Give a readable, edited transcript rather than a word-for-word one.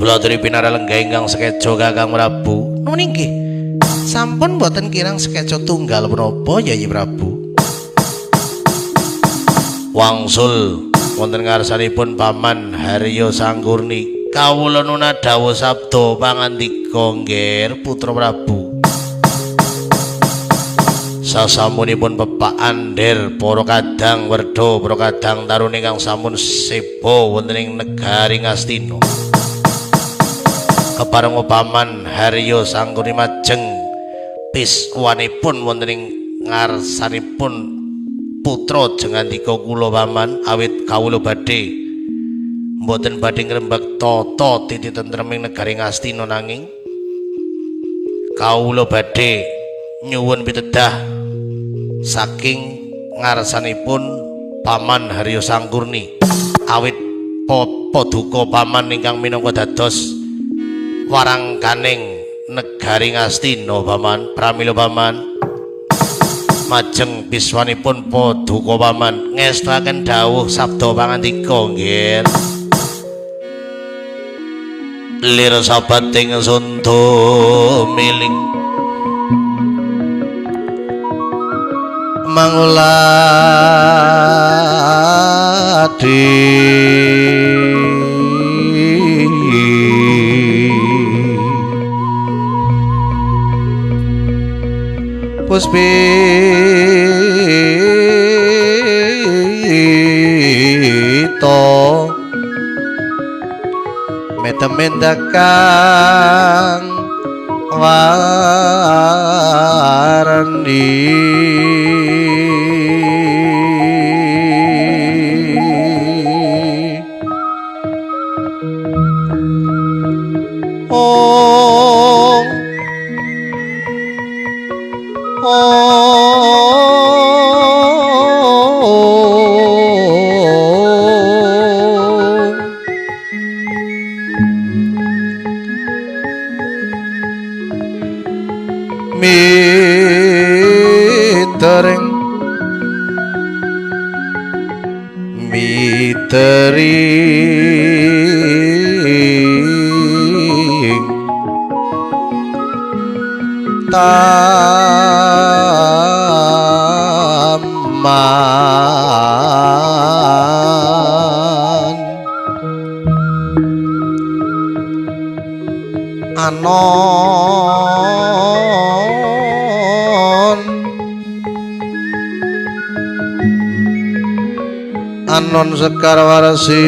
Kula aturi pinarenggah ingkang sekeca Kakang Prabu. Nun inggih. Sampun boten kirang sekeca tunggal menapa Yayi Prabu. Wangsul wonten ngarsanipun Paman Harya Sangkurni kawula nuna dawuh sabda pangandika nggih Putra Prabu. Sasampunipun pepak andher para kadang werda para kadang tarun ingkang sampun seba wonten ing negari Ngastina. Kepareng Paman Harya Sangkurni majeng piswanipun wonten ing ngarsanipun putra jengandika kula Paman awit kawula badhe mboten badhe ngrembak tata titi tentrem ing negari Ngastina nanging kawula badhe nyuwun pitedah saking ngarsanipun Paman Harya Sangkurni awit paduka Paman ingkang minangka dados warangkaning negari Ngastina Paman. Pramila Paman majeng biswanipun paduka Paman ngestaken dawuh sabda pangandika nggih. Lir sabating sonto miling manguladi puspito metemendakang warandi mitering taman anon sekar warsi